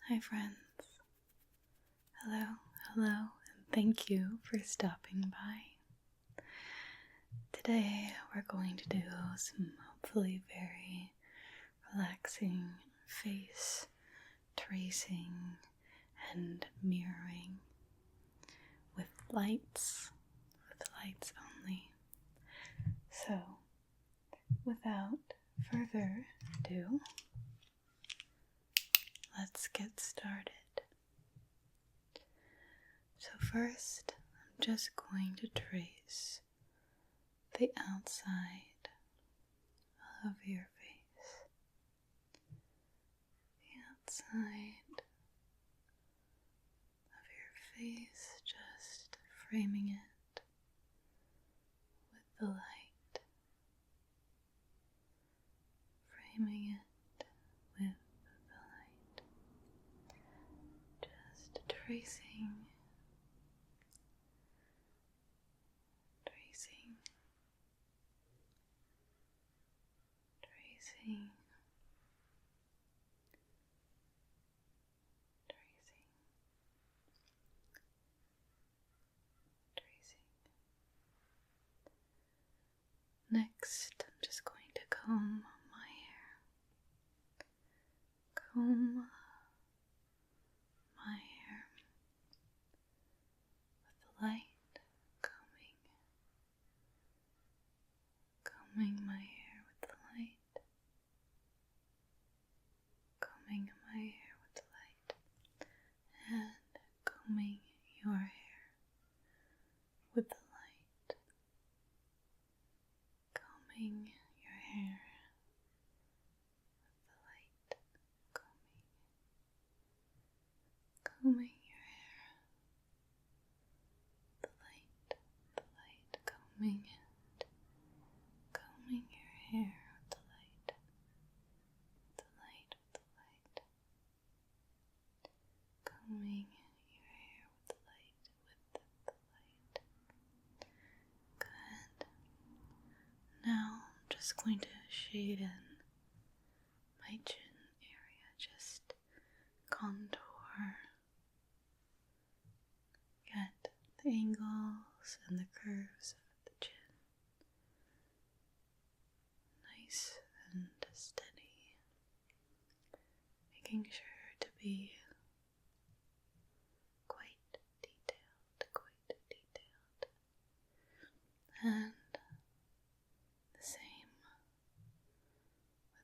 Hi friends. Hello, and thank you for stopping by. Today we're going to do some hopefully very relaxing face tracing and mirroring with lights only. So, without further ado, let's get started. So first, I'm just going to trace the outside of your face. The outside of your face, just framing it with the light. Framing it with the light. Just tracing. Next, I'm just going to comb my hair. Comb my hair with the light, combing my hair with the light, combing my hair with the light, and combing your hair with the light, combing your hair with the light, combing your hair, the light, combing it, combing your hair with the light, with the light, combing your hair with the light, Good. Now I'm just going to shade in my chin area, just contour, get the angles and the curves of the chin nice and steady, making sure to be quite detailed, and the same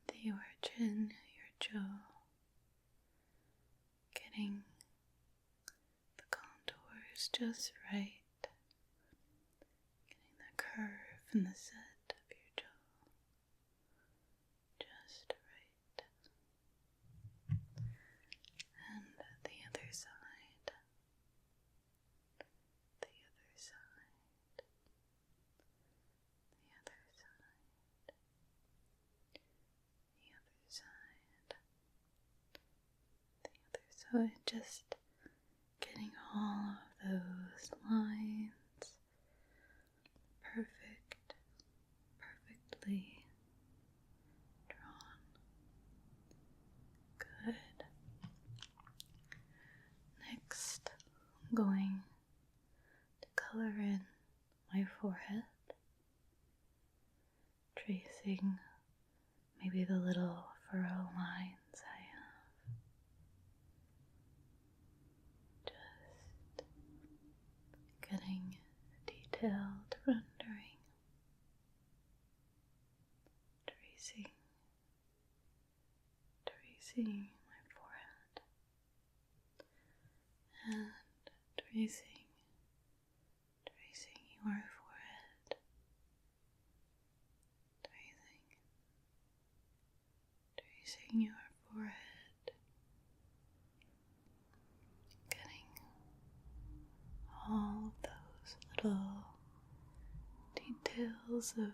with your chin, your jaw, getting the contours just right, getting the curve and the set of your jaw just right, and the other side, the other side, the other side, the other side, the other side, just getting all of those lines perfectly drawn. Good. Next, I'm going to color in my forehead, tracing maybe the little furrow lines I have. Just getting a detailed rendering, tracing my forehead, and tracing your forehead, tracing your forehead, getting all of those little details of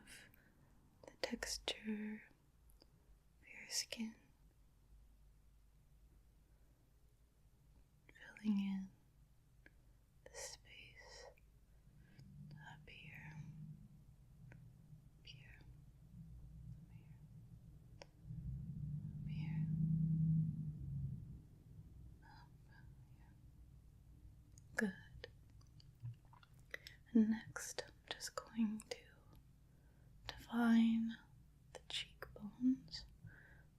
the texture of your skin, filling in the space up here, And next, I'm just going to define the cheekbones.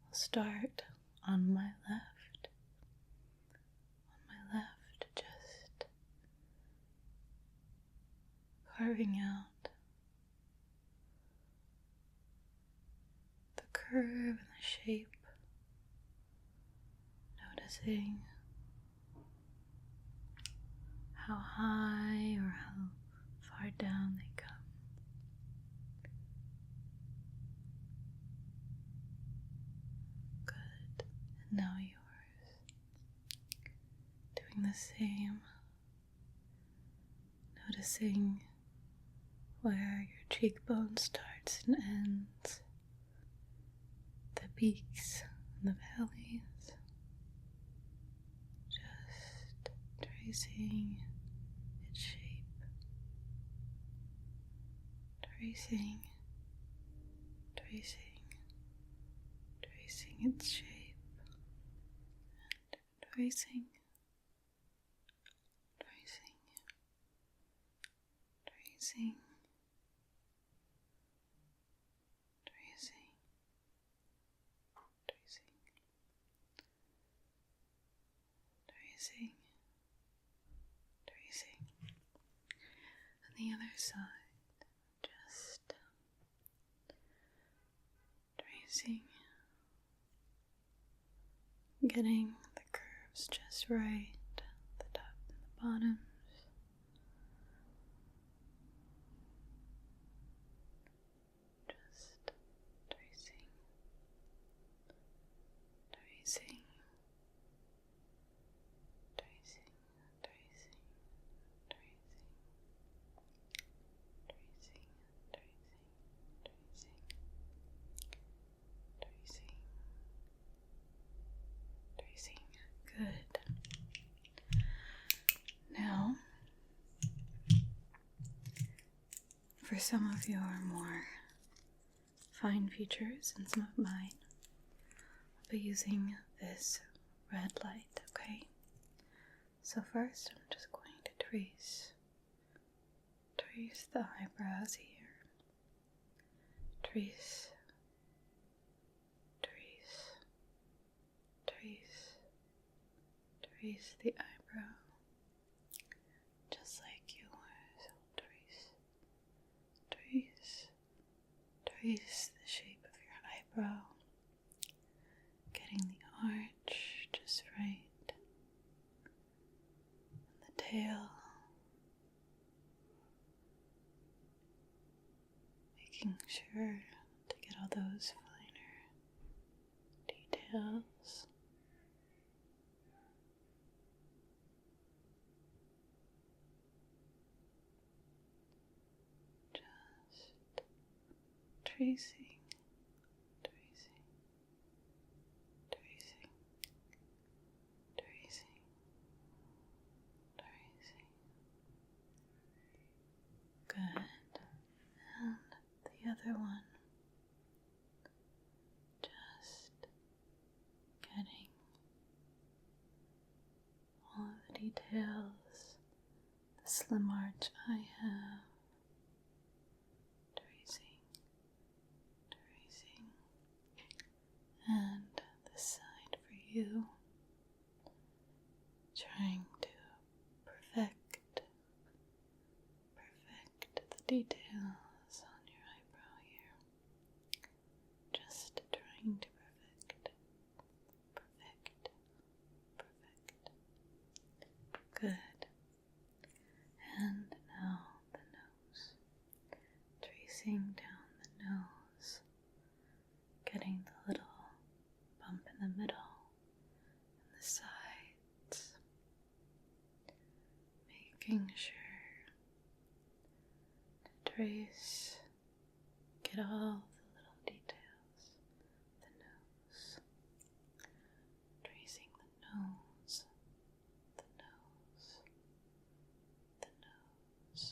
I'll start on my left. On my left, just carving out the curve and the shape, noticing how high or how far down they come. Good. And now yours. Doing the same. Noticing where your cheekbone starts and ends. The peaks and the valleys. Just tracing its shape. Tracing its shape, and tracing, tracing, tracing, tracing, tracing, tracing. On the other side, just tracing. Getting the curves just right, the top and the bottoms. Just tracing, tracing, tracing, tracing, tracing, tracing, tracing, tracing, tracing. Good. Now, for some of your more fine features and some of mine, I'll be using this red light, okay? So first, I'm just going to trace the eyebrows here. Trace, trace the eyebrow, just like yours. Trace the shape of your eyebrow, getting the arch just right, and the tail, making sure to get all those finer details. Tracing, tracing, tracing, tracing, tracing. Good. And the other one. Just getting all of the details, the slim arch I have. And this side for you, trying to perfect the details on your eyebrow here, just trying to perfect. Good. And now the nose, tracing down the nose, getting the little bump in the middle and the sides, making sure to trace, get all the little details, the nose, tracing the nose, the nose, the nose,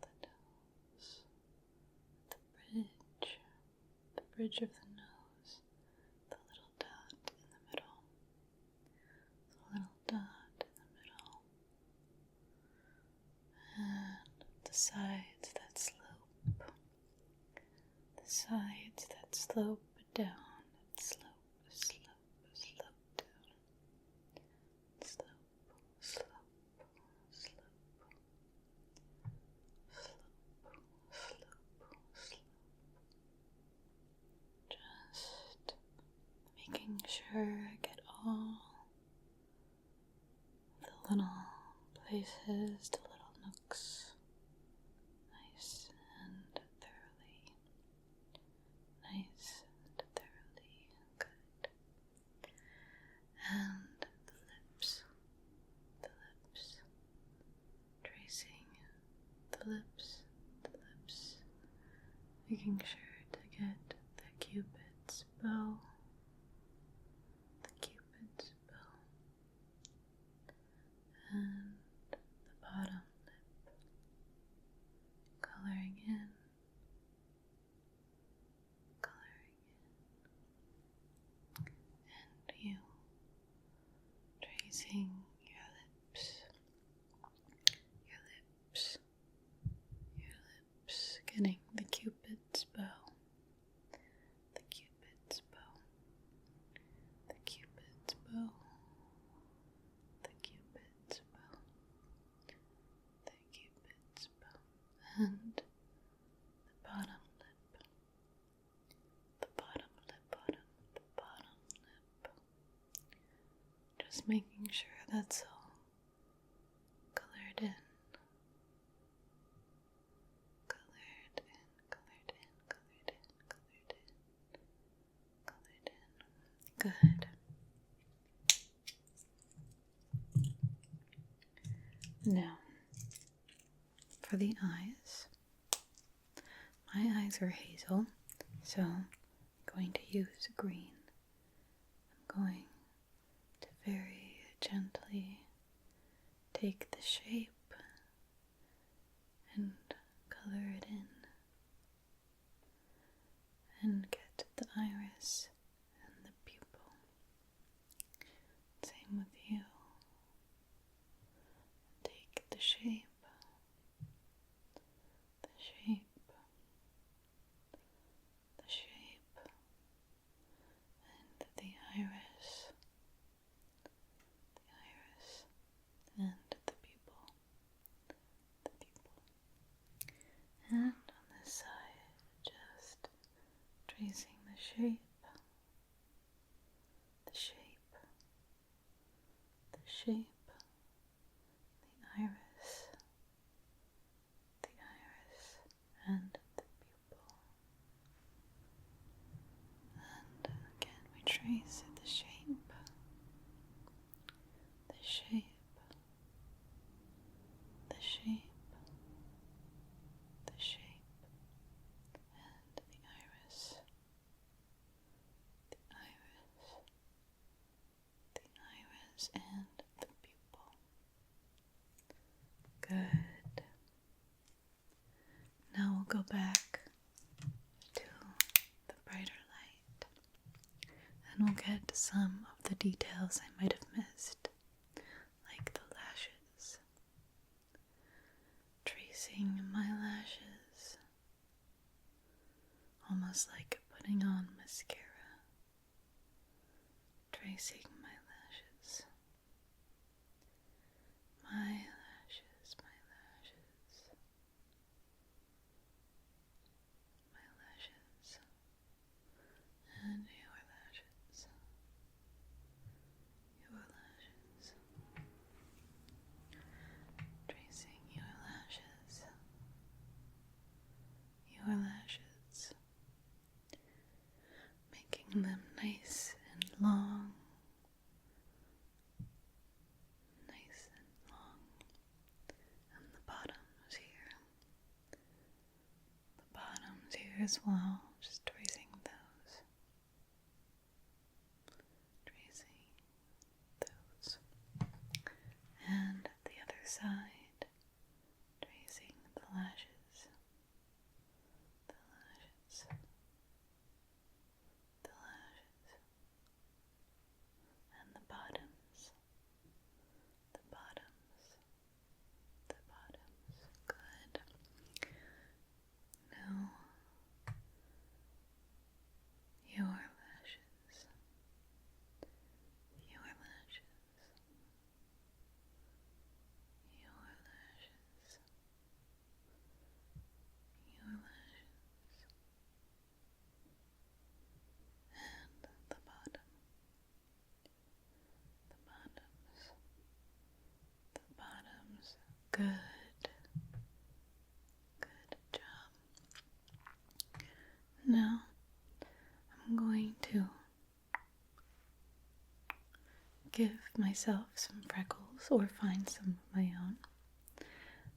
the nose, the bridge of the nose, the little dot in the middle, the little dot in the middle, sides that slope, the sides that slope down, slope, slope, slope down, slope, slope, slope, slope, slope. Just making sure I get all the little places, the little nooks, nice and thoroughly, nice and thoroughly good. And the lips, tracing the lips, making sure to get the Cupid's bow, and the bottom lip, coloring in, and you tracing your lips, getting the Cupid's bow, the Cupid's bow, the Cupid's bow, the Cupid's bow, the Cupid's bow, and the bottom lip, the bottom lip, the bottom lip. Just making sure that's all colored in. Colored in, colored in, colored in, colored in, colored in. Good. Now, for the eyes, my eyes are hazel, so I'm going to use green. I'm going to very gently take the shape and color it in, and get the iris and the pupil. Same with you. Take the shape, the shape, the shape, and the iris, and the pupil, and on this side, just tracing the shape, the shape, the shape, the iris, and the pupil. And again, we trace the shape, the shape, the shape, the shape, and the iris, the iris, the iris, and the pupil. Good. Now we'll go back to the brighter light, and we'll get some of the details I might have missed, like the lashes. Tracing my lashes, almost like putting on mascara. Tracing my lashes, my lashes, my lashes, my lashes, and your lashes, your lashes. Tracing your lashes, making them nice and long, and the bottoms here as well, just tracing those, and the other side, tracing the lashes, and the bottoms, good. give myself some freckles or find some of my own.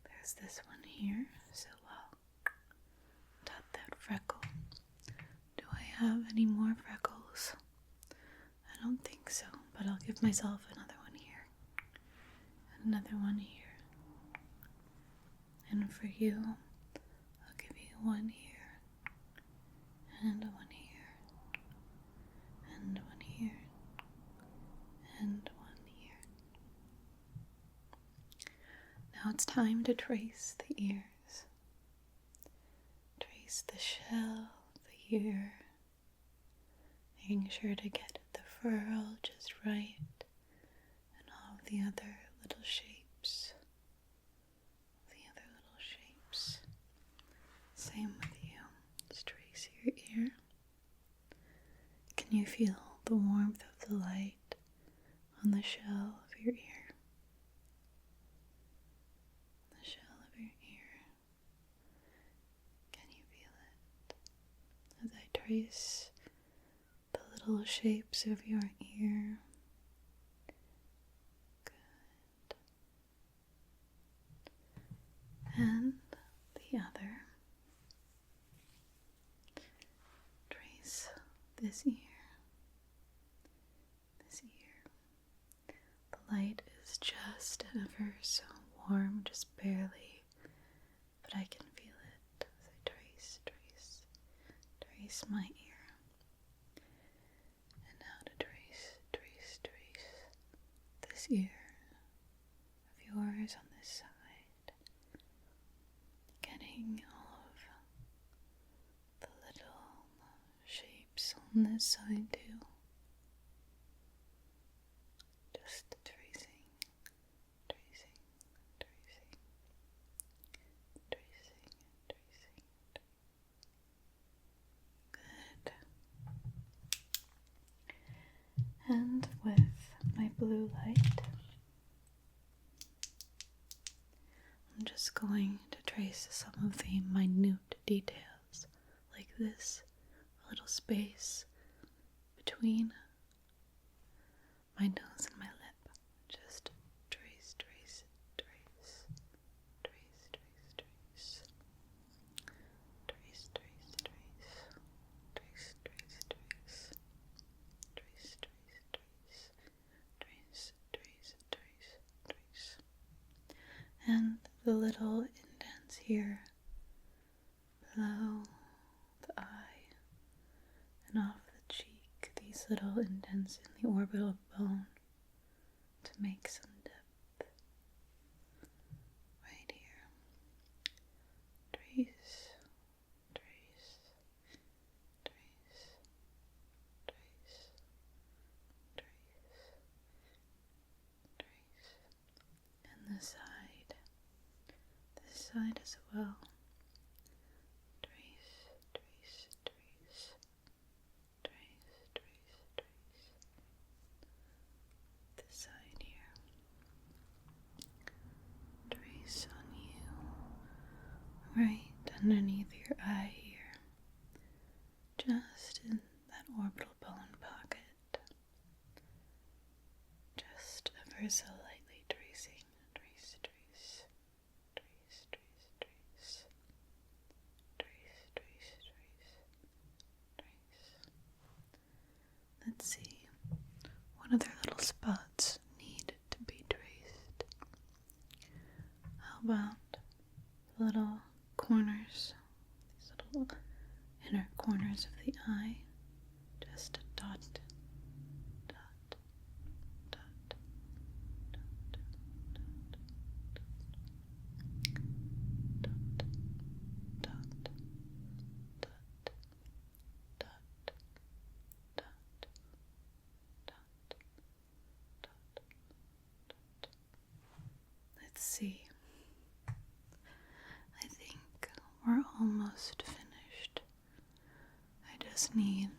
There's this one here, so I'll tap that freckle. Do I have any more freckles? I don't think so, but I'll give myself another one here. And another one here. And for you, I'll give you one here. And one here. And one here. And one here. Now it's time to trace the ears. Trace the shell, the ear. Making sure to get the furl just right. And all of the other little shapes. Same with you. Just trace your ear. Can you feel the warmth of the light on the shell of your ear? The shell of your ear. Can you feel it? As I trace the little shapes of your ear. Good. And the other. This ear. The light is just ever so warm, just barely, but I can feel it as I trace my ear. And now to trace this ear of yours on this side, getting all of the little shapes on this side too. Just tracing. Good. And with my blue light, I'm just going to trace some of the minute details, like this little space between my nose and my lip. Just trace. And the little indents here below the eye and off the cheek, these little indents in the orbital bone to make some depth right here. Trace. And this side as well. Trace. This side here. Trace on you, right underneath your eye here. Just in that orbital bone pocket. Just ever so lightly tracing. Let's see, what other little spots need to be traced? How about the little corners, these little inner corners of the eye? Just a dot. Let's see. I think we're almost finished. I just need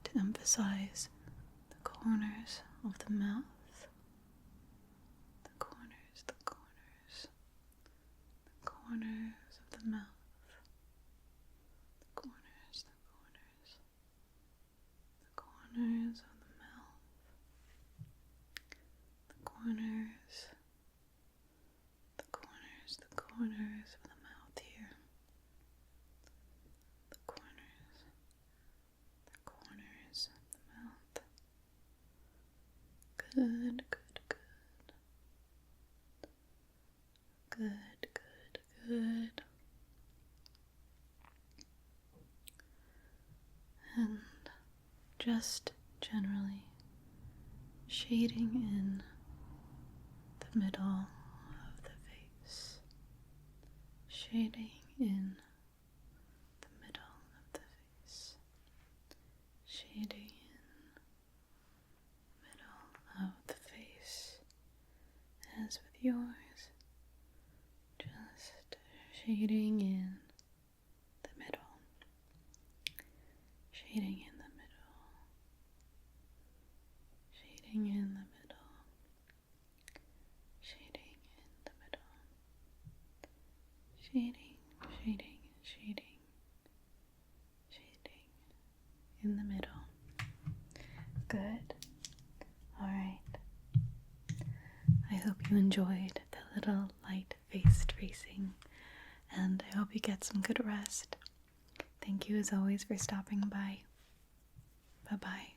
to emphasize the corners of the mouth. The corners of the mouth. The corners of the mouth. Good, good, good. And just generally shading in the middle of the face. Shading in the middle of the face. Shading in the middle of the face. As with yours, just shading in the middle. Shading in the middle. Shading in the middle. Shading in the middle. Shading, shading, shading. Shading in the middle. Good. Alright. I hope you enjoyed the little light face tracing, and I hope you get some good rest. Thank you as always for stopping by. Bye-bye.